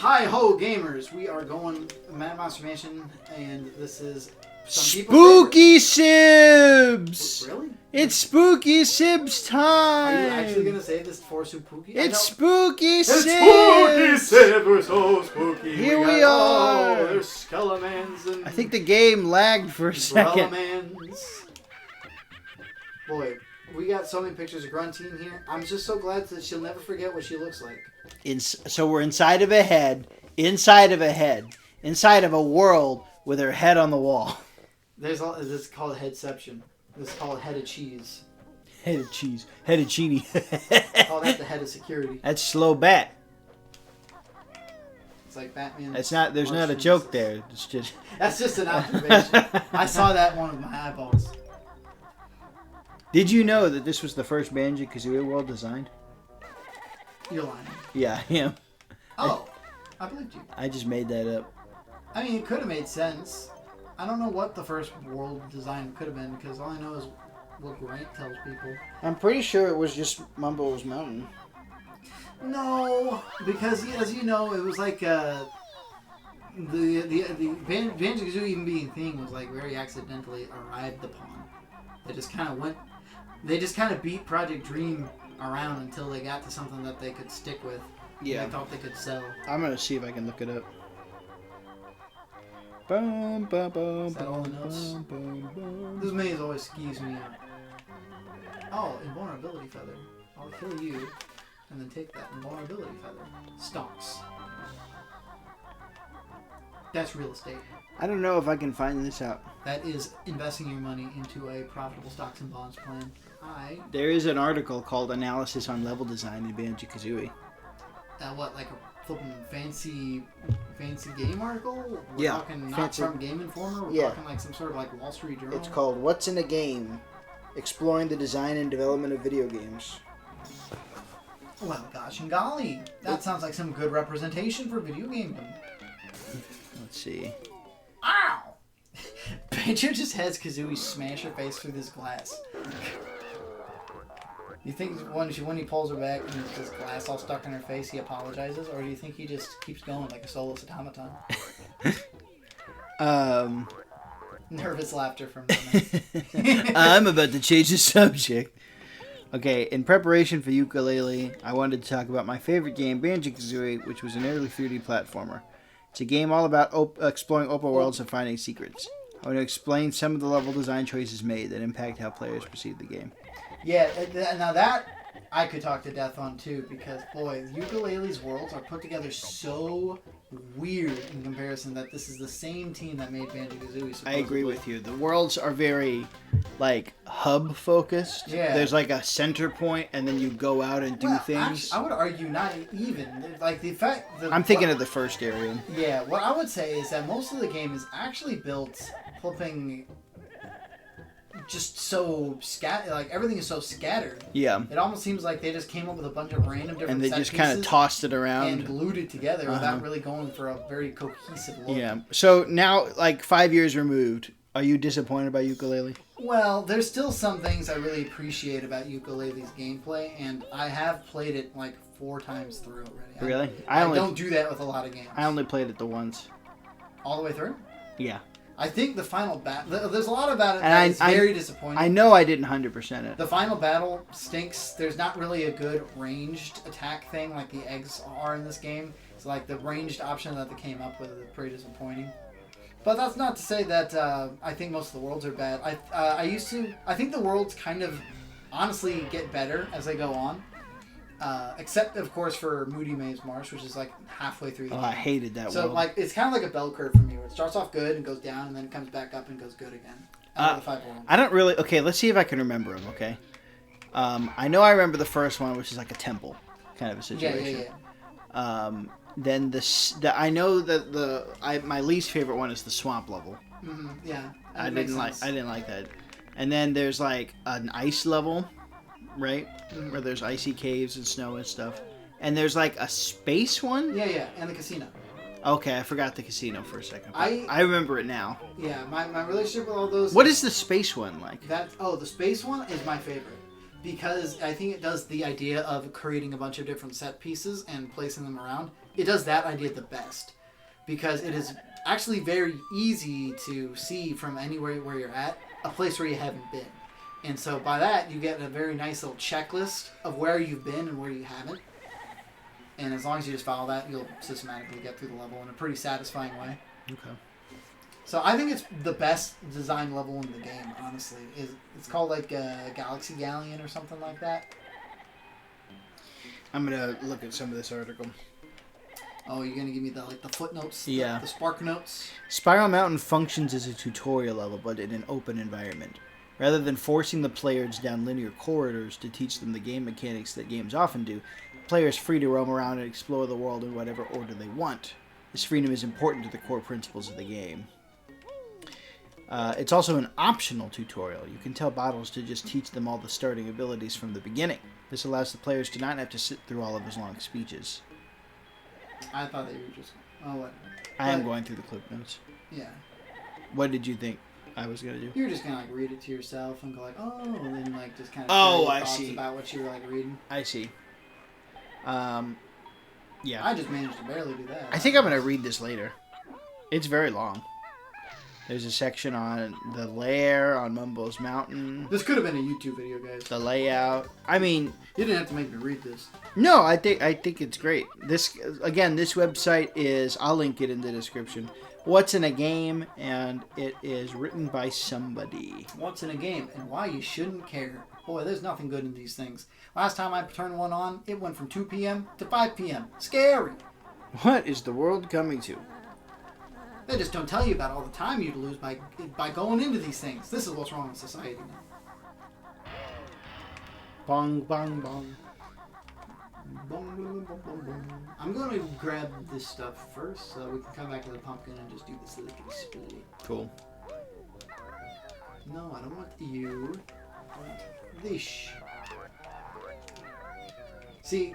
Hi ho, gamers! We are going Mad Monster Mansion, and this is some Spooky Sibs! Really? It's Spooky Sibs time! Are you actually gonna say this for Spooky? It's Spooky Sibs! It's Spooky Sibs! We're so spooky. Here we are! Oh, there's Skelemans and... I think the game lagged for a second. Skelemans. Boy, we got so many pictures of Grunty in here. I'm just so glad that she'll never forget what she looks like. So we're inside of a head, inside of a world with her head on the wall. This is called headception. This is called head of cheese. Head of cheese. Head of cheenie. Oh, that's the head of security. That's slow bat. It's like Batman. It's not. There's not a joke there. It's just. That's just an observation. I saw that in one of my eyeballs. Did you know that this was the first Banjo-Kazooie world designed? You're lying. Yeah, I am. Oh, I believed you. I just made that up. I mean, it could have made sense. I don't know what the first world design could have been, because all I know is what Grant tells people. I'm pretty sure it was just Mumbo's Mountain. No, because as you know, it was like the Banjo-Kazooie even being thing was like very accidentally arrived upon. They just kind of went. They just kind of beat Project Dream around until they got to something that they could stick with. Yeah. They thought they could sell. I'm gonna see if I can look it up. Bum, bum, bum, Is that all the notes? This maze always skews me out. Oh, invulnerability feather. I'll kill you, and then take that invulnerability feather. Stonks. That's real estate. I don't know if I can find this out. That is investing your money into a profitable stocks and bonds plan. There is an article called Analysis on Level Design in Banjo-Kazooie. What, like a flipping fancy game article? We're Yeah. talking not Fancy. from Game Informer? We're Yeah. talking like some sort of like Wall Street Journal? It's called What's in a Game? Exploring the Design and Development of Video Games. Well, gosh and golly. That sounds like some good representation for video gaming. Let's see. Ow! Banjo just has Kazooie smash her face through this glass. You think when he pulls her back and there's this glass all stuck in her face, he apologizes? Or do you think he just keeps going like a soulless automaton? Nervous laughter from Nana. I'm about to change the subject. Okay, in preparation for Ukulele, I wanted to talk about my favorite game, Banjo-Kazooie, which was an early 3D platformer. It's a game all about exploring open worlds and finding secrets. I want to explain some of the level design choices made that impact how players perceive the game. Yeah, now that I could talk to death on too, because boy, Ukulele's worlds are put together so weird in comparison that this is the same team that made Banjo-Kazooie. I agree with you. The worlds are very, like, hub focused. Yeah. There's like a center point, and then you go out and do things. I would argue not even. Like the fact. I'm thinking of the first area. Yeah, what I would say is that most of the game is actually built flipping. Just so like everything is so scattered. Yeah. It almost seems like they just came up with a bunch of random different. And they set just kind of pieces tossed it around and glued it together without really going for a very cohesive look. Yeah. So now, like 5 years removed, are you disappointed by Ukulele? Well, there's still some things I really appreciate about Ukulele's gameplay, and I have played it like 4 times through already. Really? I don't do that with a lot of games. I only played it the once. All the way through? Yeah. I think the final battle... There's a lot about it that is very disappointing. I know I didn't 100% it. The final battle stinks. There's not really a good ranged attack thing like the eggs are in this game. So like the ranged option that they came up with is pretty disappointing. But that's not to say that I think most of the worlds are bad. I think the worlds kind of honestly get better as they go on. Except, of course, for Moody Maze Marsh, which is like halfway through the game. I hated that So, world. like, it's kind of like a bell curve for me, where it starts off good and goes down, and then it comes back up and goes good again. Out of the 5 worlds. I don't really... Okay, let's see if I can remember them, okay? I know I remember the first one, which is like a temple kind of a situation. Yeah. Then I know that my least favorite one is the swamp level. Mm-hmm, yeah. I didn't like that. And then there's like an ice level, right? Mm-hmm. Where there's icy caves and snow and stuff. And there's like a space one? Yeah, and the casino. Okay, I forgot the casino for a second. I remember it now. Yeah, my relationship with all those... What is the space one like? The space one is my favorite. Because I think it does the idea of creating a bunch of different set pieces and placing them around. it does that idea the best. Because it is actually very easy to see from anywhere where you're at a place where you haven't been. And so by that, you get a very nice little checklist of where you've been and where you haven't. And as long as you just follow that, you'll systematically get through the level in a pretty satisfying way. Okay. So I think it's the best design level in the game, honestly. It's called like Galaxy Galleon or something like that. I'm going to look at some of this article. Oh, you're going to give me the footnotes? Yeah. The spark notes? Spiral Mountain functions as a tutorial level, but in an open environment. Rather than forcing the players down linear corridors to teach them the game mechanics that games often do, players free to roam around and explore the world in whatever order they want. This freedom is important to the core principles of the game. It's also an optional tutorial. You can tell Bottles to just teach them all the starting abilities from the beginning. This allows the players to not have to sit through all of his long speeches. I thought that you were just... Oh, what? I am going through the clip notes. Yeah. What did you think I was going to do? You were just going to read it to yourself and go like, oh, and then just kind of thoughts about what you were reading. I see. Yeah. I just managed to barely do that. I think I'm going to read this later. It's very long. There's a section on the lair on Mumbo's Mountain. This could have been a YouTube video, guys. The layout. I mean, you didn't have to make me read this. No, I think it's great. This website is, I'll link it in the description. What's in a Game, and it is written by somebody. What's in a Game and why you shouldn't care. Boy, there's nothing good in these things. Last time I turned one on, it went from 2 p.m. to 5 p.m. Scary. What is the world coming to? They just don't tell you about all the time you'd lose by going into these things. This is what's wrong with society now. Bong, bong, bong. Bong, bong, bong, bong, bong. I'm going to grab this stuff first so we can come back to the pumpkin and just do this lickety split. Cool. No, I don't want you. I want this. See,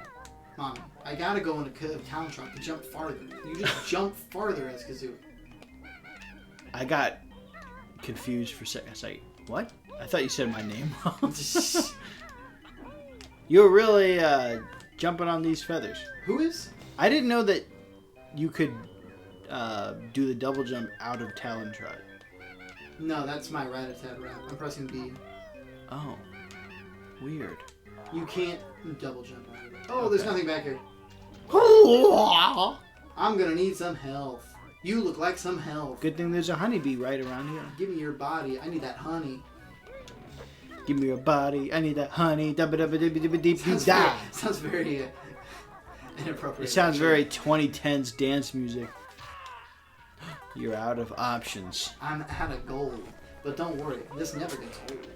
Mommy, I gotta go in a town truck to jump farther. You just jump farther as Kazooie. I got confused for a second. I was like, what? I thought you said my name wrong. You were really jumping on these feathers. Who is? I didn't know that you could do the double jump out of Talon Trot. No, that's my rat-a-tat rat. I'm pressing B. Oh. Weird. You can't double jump out of it. Oh, okay. There's nothing back here. I'm gonna need some health. You look like some health. Good thing there's a honeybee right around here. Give me your body. I need that honey. Give me your body. I need that honey. Sounds very inappropriate. It sounds very 2010s dance music. You're out of options. I'm out of gold. But don't worry. This never gets old.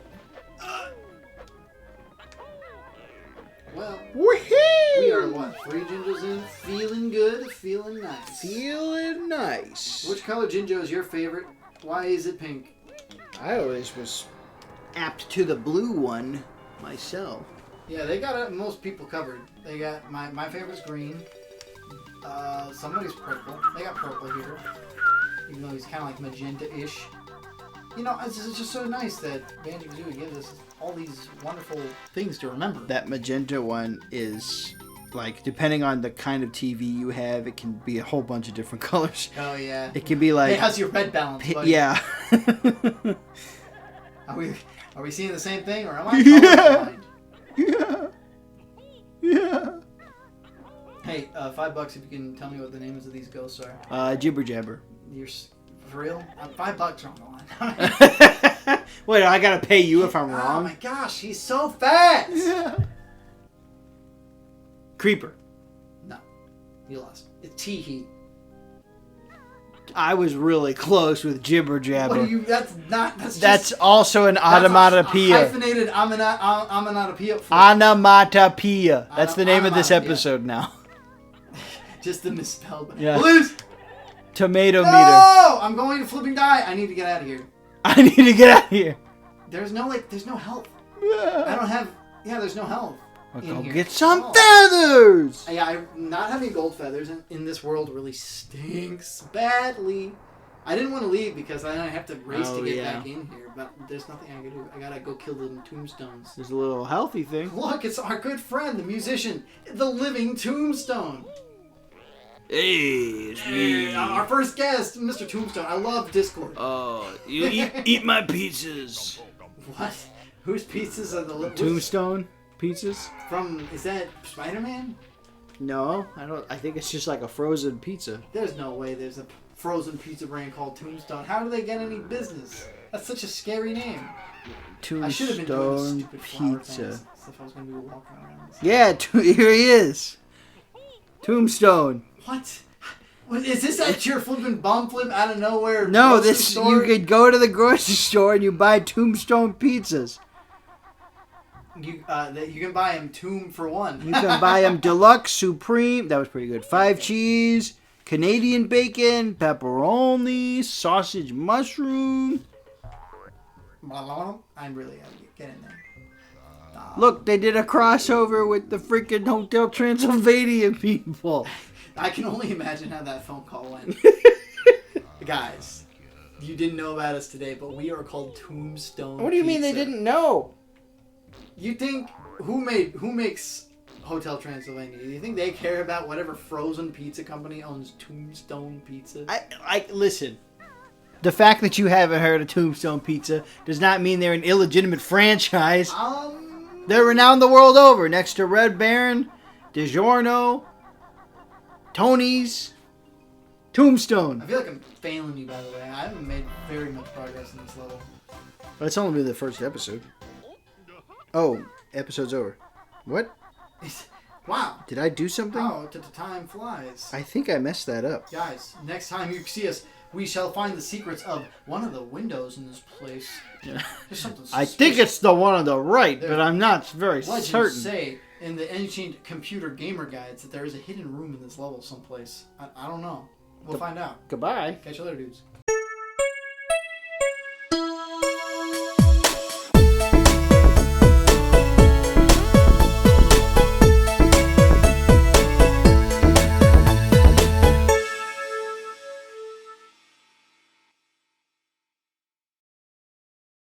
Well, we are what, 3 Jinjos in? Feeling good, feeling nice. Feeling nice. Which color Jinjo is your favorite? Why is it pink? I always was apt to the blue one myself. Yeah, they got most people covered. They got my favorite's green. Somebody's purple. They got purple here, even though he's kind of like magenta-ish. You know, it's just so nice that Banjo-Kazooie gives us all these wonderful things to remember. That magenta one is, like, depending on the kind of TV you have, it can be a whole bunch of different colors. Oh, yeah. It can be like... Hey, how's your red balance, buddy? Yeah. Are we seeing the same thing, or am I colorblind? Yeah. Yeah. Hey, $5 if you can tell me what the names of these ghosts are. Jibber Jabber. You're... For real? $5 on the line. Wait, I gotta pay you if I'm wrong? Oh my gosh, he's so fat! Yeah. Creeper. No. You lost. It's Teehee. I was really close with Jibber Jabber. What are you... That's not... That's also an onomatopoeia. A hyphenated onomatopoeia. Onomatopoeia. That's the name of this episode now. Just the misspelled... Yeah. Lose! Tomato meter. No! I'm going to flipping die. I need to get out of here. I need to get out of here. There's no health. I don't have... Yeah, there's no health. Go get some feathers! Yeah, not having gold feathers in this world really stinks badly. I didn't want to leave because then I have to race to get back in here, but there's nothing I can do. I gotta go kill the tombstones. There's a little healthy thing. Look, it's our good friend, the musician, the living tombstone. Hey, it's me. Our first guest, Mr. Tombstone. I love Discord. Oh, you eat my pizzas. What? Whose pizzas are the Tombstone pizzas? Is that Spider-Man? No, I don't. I think it's just like a frozen pizza. There's no way there's a frozen pizza brand called Tombstone. How do they get any business? That's such a scary name. Tombstone I should have been doing the stupid flower pizza. fans if I was going to be walking around. Yeah, here he is. Tombstone. What? Is this at your flipping bomb flip out of nowhere? No, grocery this store? you could go to the grocery store and you buy Tombstone pizzas. You can buy them tomb for one. You can buy them deluxe, supreme. That was pretty good. 5 cheese, Canadian bacon, pepperoni, sausage, mushroom. I'm really gonna get in there. Look, they did a crossover with the freaking Hotel Transylvania people. I can only imagine how that phone call went. Guys, you didn't know about us today, but we are called Tombstone. What do you mean they Pizza. didn't know? You think who makes Hotel Transylvania? Do you think they care about whatever frozen pizza company owns Tombstone Pizza? I listen. The fact that you haven't heard of Tombstone Pizza does not mean they're an illegitimate franchise. They're renowned the world over, next to Red Baron, DiGiorno, Tony's, Tombstone. I feel like I'm failing you, by the way. I haven't made very much progress in this level. But it's only the first episode. Oh, episode's over. What? Wow. Did I do something? How the time flies. I think I messed that up. Guys, next time you see us, we shall find the secrets of one of the windows in this place. Yeah. There's something I suspicious. think it's the one on the right, but I'm not very Legends certain. say in the ancient computer gamer guides that there is a hidden room in this level someplace. I don't know. We'll find out. Goodbye. Catch you later, dudes.